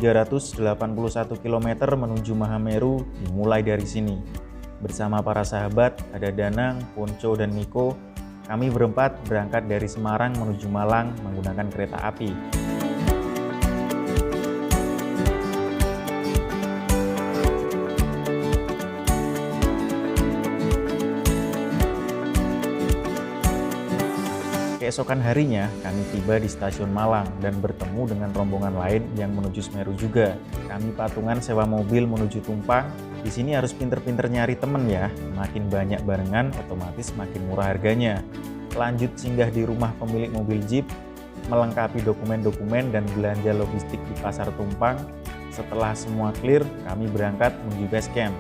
381 km menuju Mahameru dimulai dari sini. Bersama para sahabat, ada Danang, Ponco, dan Miko, kami berempat berangkat dari Semarang menuju Malang menggunakan kereta api. Keesokan harinya, kami tiba di stasiun Malang dan bertemu dengan rombongan lain yang menuju Semeru juga. Kami patungan sewa mobil menuju Tumpang. Di sini harus pinter-pinter nyari temen ya. Makin banyak barengan, otomatis makin murah harganya. Lanjut singgah di rumah pemilik mobil Jeep, melengkapi dokumen-dokumen dan belanja logistik di Pasar Tumpang. Setelah semua clear, kami berangkat menuju base camp.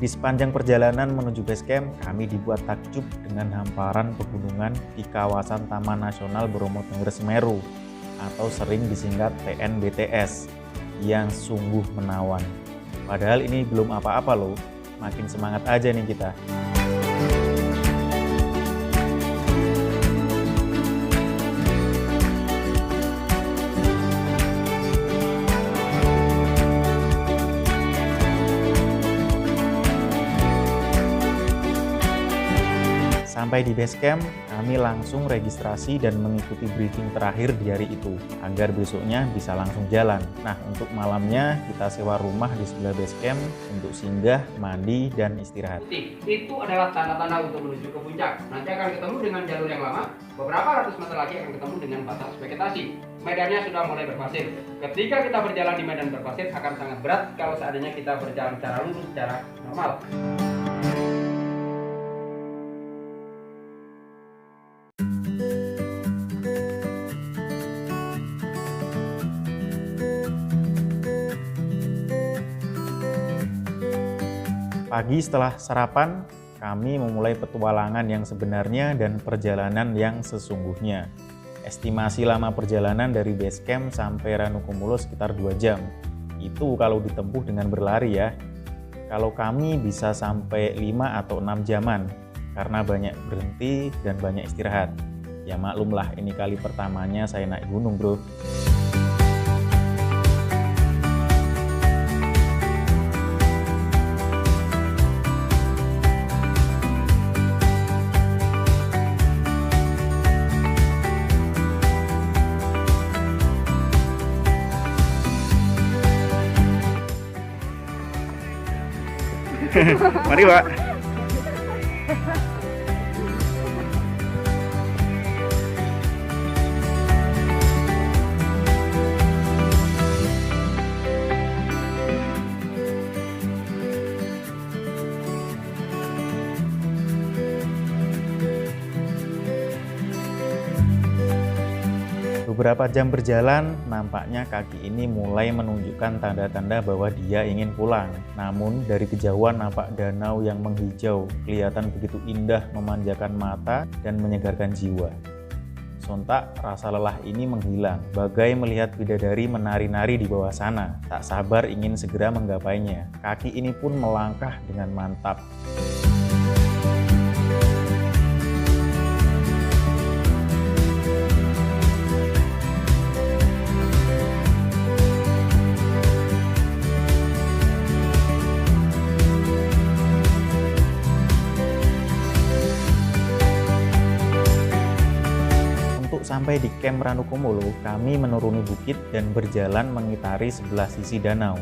Di sepanjang perjalanan menuju base camp, kami dibuat takjub dengan hamparan pegunungan di kawasan Taman Nasional Bromo Tengger Semeru atau sering disingkat TNBTS yang sungguh menawan. Padahal ini belum apa-apa loh, makin semangat aja nih kita. Sampai di base camp, kami langsung registrasi dan mengikuti briefing terakhir di hari itu, agar besoknya bisa langsung jalan. Nah, untuk malamnya kita sewa rumah di sebelah base camp untuk singgah, mandi, dan istirahat. Itu adalah tanda-tanda untuk menuju ke puncak. Nanti akan ketemu dengan jalur yang lama, beberapa ratus meter lagi akan ketemu dengan batas vegetasi. Medannya sudah mulai berpasir. Ketika kita berjalan di medan berpasir akan sangat berat kalau seandainya kita berjalan secara lurus secara normal. Pagi setelah sarapan, kami memulai petualangan yang sebenarnya dan perjalanan yang sesungguhnya. Estimasi lama perjalanan dari base camp sampai Ranukumbolo sekitar 2 jam. Itu kalau ditempuh dengan berlari ya. Kalau kami bisa sampai 5 atau 6 jaman, karena banyak berhenti dan banyak istirahat. Ya maklumlah, ini kali pertamanya saya naik gunung bro. Mari Pak. Beberapa jam berjalan, nampaknya kaki ini mulai menunjukkan tanda-tanda bahwa dia ingin pulang. Namun dari kejauhan nampak danau yang menghijau, kelihatan begitu indah, memanjakan mata dan menyegarkan jiwa. Sontak rasa lelah ini menghilang, bagai melihat bidadari menari-nari di bawah sana. Tak sabar ingin segera menggapainya. Kaki ini pun melangkah dengan mantap. Sampai di camp Ranukumbolo, kami menuruni bukit dan berjalan mengitari sebelah sisi danau.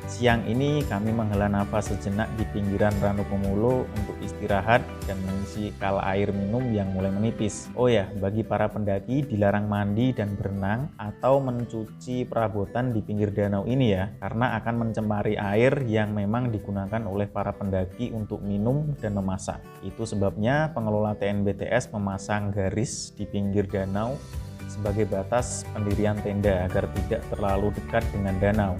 Siang ini kami menghela nafas sejenak di pinggiran Ranukumbolo untuk istirahat dan mengisi kal air minum yang mulai menipis. Oh ya, bagi para pendaki dilarang mandi dan berenang atau mencuci perabotan di pinggir danau ini ya, karena akan mencemari air yang memang digunakan oleh para pendaki untuk minum dan memasak. Itu sebabnya pengelola TNBTS memasang garis di pinggir danau sebagai batas pendirian tenda agar tidak terlalu dekat dengan danau.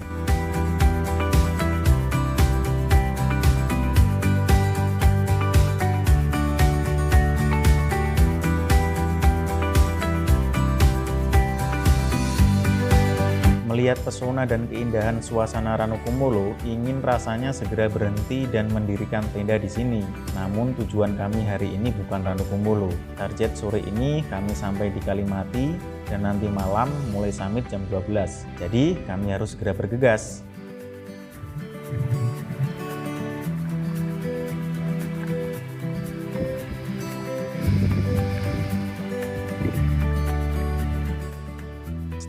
Melihat pesona dan keindahan suasana Ranukumbolo, ingin rasanya segera berhenti dan mendirikan tenda di sini. Namun tujuan kami hari ini bukan Ranukumbolo. Target sore ini kami sampai di Kalimati dan nanti malam mulai summit jam 12. Jadi kami harus segera bergegas.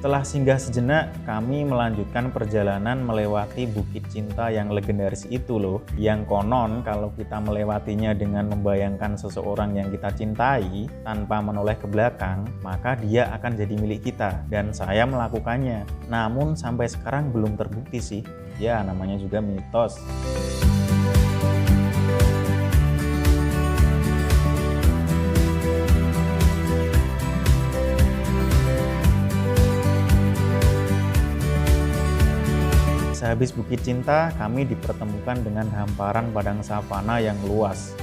Setelah singgah sejenak, kami melanjutkan perjalanan melewati Bukit Cinta yang legendaris itu loh. Yang konon kalau kita melewatinya dengan membayangkan seseorang yang kita cintai tanpa menoleh ke belakang, maka dia akan jadi milik kita. Dan saya melakukannya. Namun sampai sekarang belum terbukti sih. Ya namanya juga mitos. Sehabis Bukit Cinta, kami dipertemukan dengan hamparan padang savana yang luas.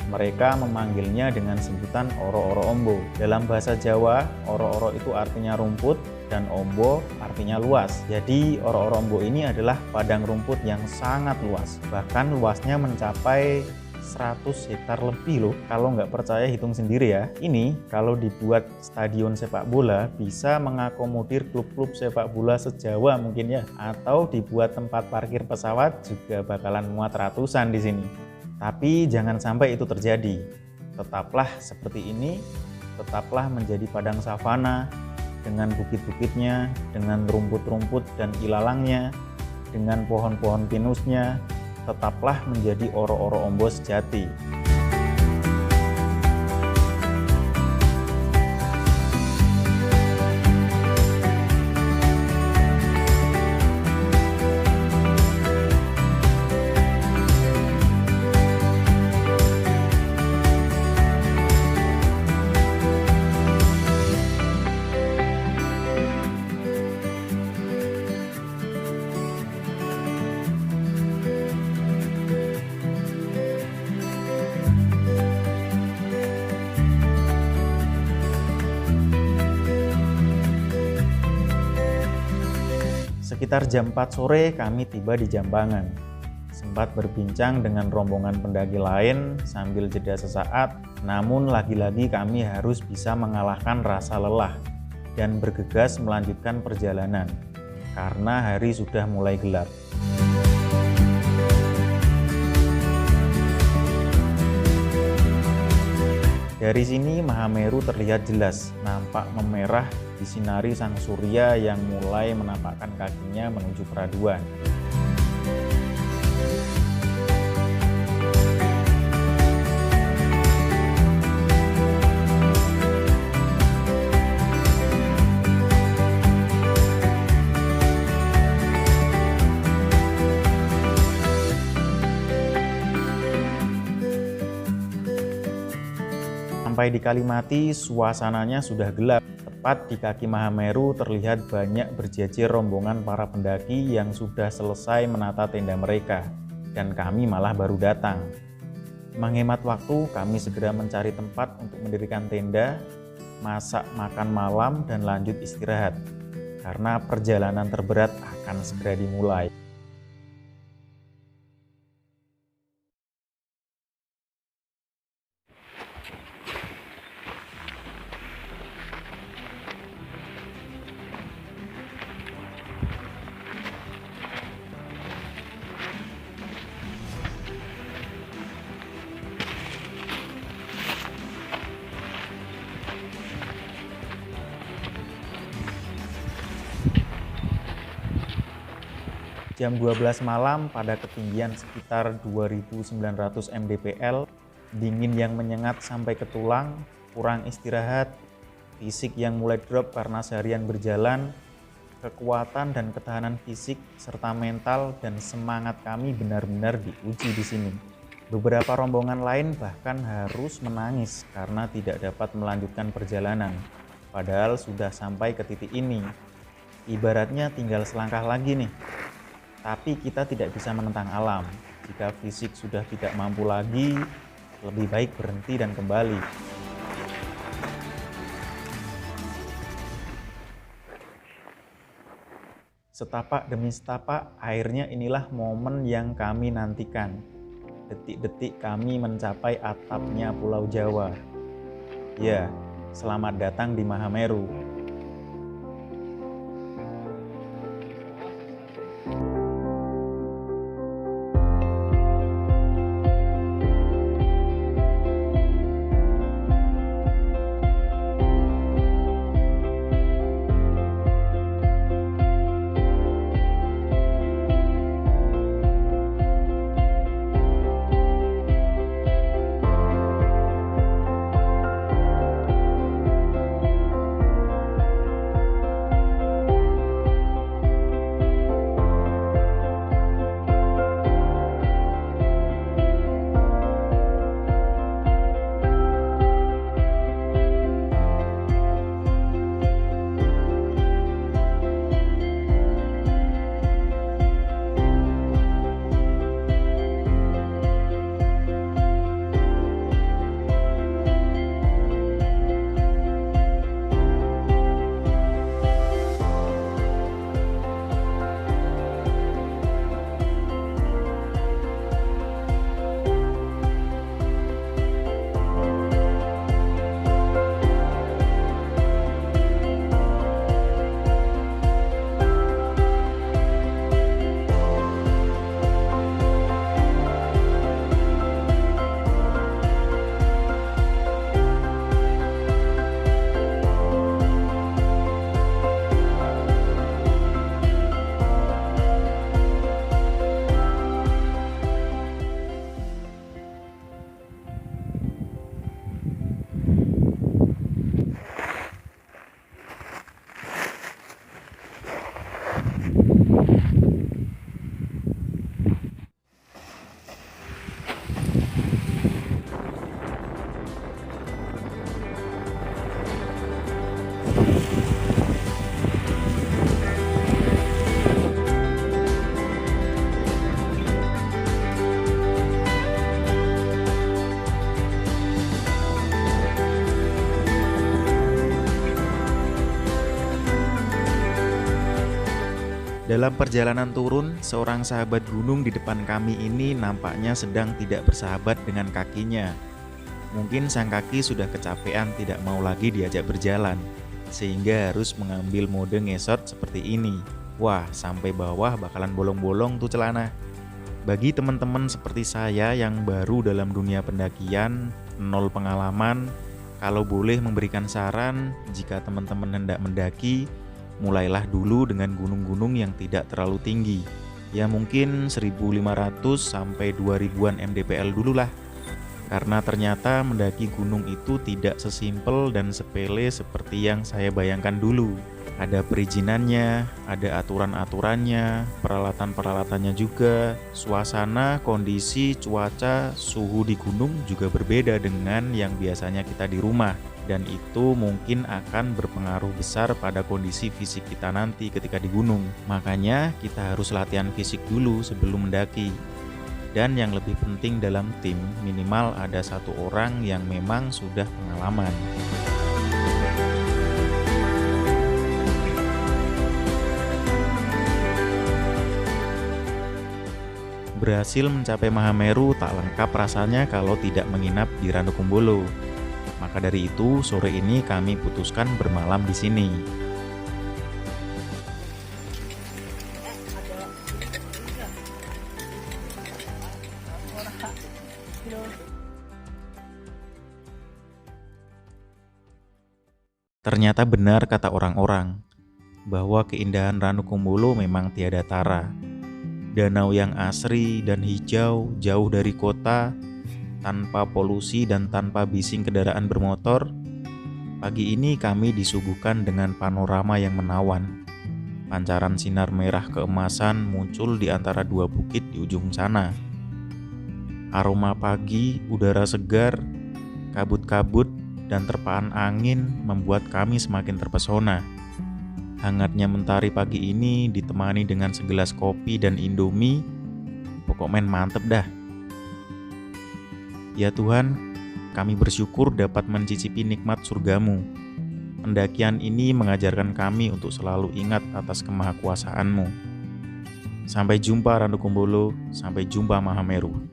Mereka memanggilnya dengan sebutan oro-oro ombo. Dalam bahasa Jawa, oro-oro itu artinya rumput dan ombo artinya luas. Jadi oro-oro ombo ini adalah padang rumput yang sangat luas. Bahkan luasnya mencapai 100 hektar lebih loh. Kalau nggak percaya hitung sendiri ya. Ini kalau dibuat stadion sepak bola bisa mengakomodir klub-klub sepak bola se-Jawa mungkin ya. Atau dibuat tempat parkir pesawat juga bakalan muat ratusan di sini. Tapi jangan sampai itu terjadi. Tetaplah seperti ini, tetaplah menjadi padang savana dengan bukit-bukitnya, dengan rumput-rumput dan ilalangnya, dengan pohon-pohon pinusnya. Tetaplah menjadi oro-oro ombo sejati. Sekitar jam 4 sore kami tiba di Jambangan. Sempat berbincang dengan rombongan pendaki lain sambil jeda sesaat, namun lagi-lagi kami harus bisa mengalahkan rasa lelah dan bergegas melanjutkan perjalanan karena hari sudah mulai gelap. Dari sini Mahameru terlihat jelas, nampak memerah disinari sang surya yang mulai menapakkan kakinya menuju keraduan. Sampai di Kalimati, suasananya sudah gelap. Tepat di kaki Mahameru terlihat banyak berjejer rombongan para pendaki yang sudah selesai menata tenda mereka. Dan kami malah baru datang. Menghemat waktu, kami segera mencari tempat untuk mendirikan tenda, masak makan malam, dan lanjut istirahat. Karena perjalanan terberat akan segera dimulai. Jam 12 malam pada ketinggian sekitar 2900 mdpl, dingin yang menyengat sampai ke tulang, kurang istirahat, fisik yang mulai drop karena seharian berjalan, kekuatan dan ketahanan fisik serta mental dan semangat kami benar-benar diuji di sini. Beberapa rombongan lain bahkan harus menangis karena tidak dapat melanjutkan perjalanan, padahal sudah sampai ke titik ini. Ibaratnya tinggal selangkah lagi nih. Tapi kita tidak bisa menentang alam. Jika fisik sudah tidak mampu lagi, lebih baik berhenti dan kembali. Setapak demi setapak airnya inilah momen yang kami nantikan. Detik-detik kami mencapai atapnya Pulau Jawa. Ya, selamat datang di Mahameru. Dalam perjalanan turun, seorang sahabat gunung di depan kami ini nampaknya sedang tidak bersahabat dengan kakinya. Mungkin sang kaki sudah kecapean tidak mau lagi diajak berjalan, sehingga harus mengambil mode ngesot seperti ini. Wah, sampai bawah bakalan bolong-bolong tuh celana. Bagi teman-teman seperti saya yang baru dalam dunia pendakian, nol pengalaman, kalau boleh memberikan saran, jika teman-teman hendak mendaki, mulailah dulu dengan gunung-gunung yang tidak terlalu tinggi. Ya mungkin 1500 sampai 2000-an mdpl dulu lah. Karena ternyata mendaki gunung itu tidak sesimpel dan sepele seperti yang saya bayangkan dulu. Ada perizinannya, ada aturan-aturannya, peralatan-peralatannya juga. Suasana, kondisi, cuaca, suhu di gunung juga berbeda dengan yang biasanya kita di rumah. Dan itu mungkin akan berpengaruh besar pada kondisi fisik kita nanti ketika di gunung. Makanya kita harus latihan fisik dulu sebelum mendaki. Dan yang lebih penting dalam tim, minimal ada satu orang yang memang sudah pengalaman. Berhasil mencapai Mahameru tak lengkap rasanya kalau tidak menginap di Ranukumbolo. Maka dari itu, sore ini kami putuskan bermalam di sini. Ternyata benar kata orang-orang, bahwa keindahan Ranukumbolo memang tiada tara. Danau yang asri dan hijau, jauh dari kota, tanpa polusi dan tanpa bising kendaraan bermotor. Pagi ini kami disuguhkan dengan panorama yang menawan. Pancaran sinar merah keemasan muncul di antara dua bukit di ujung sana. Aroma pagi, udara segar, kabut-kabut, dan terpaan angin membuat kami semakin terpesona. Hangatnya mentari pagi ini ditemani dengan segelas kopi dan indomie. Pokoknya mantep dah. Ya Tuhan, kami bersyukur dapat mencicipi nikmat surgamu. Pendakian ini mengajarkan kami untuk selalu ingat atas kemahakuasaan-Mu. Sampai jumpa Ranu Kumbolo, sampai jumpa Mahameru.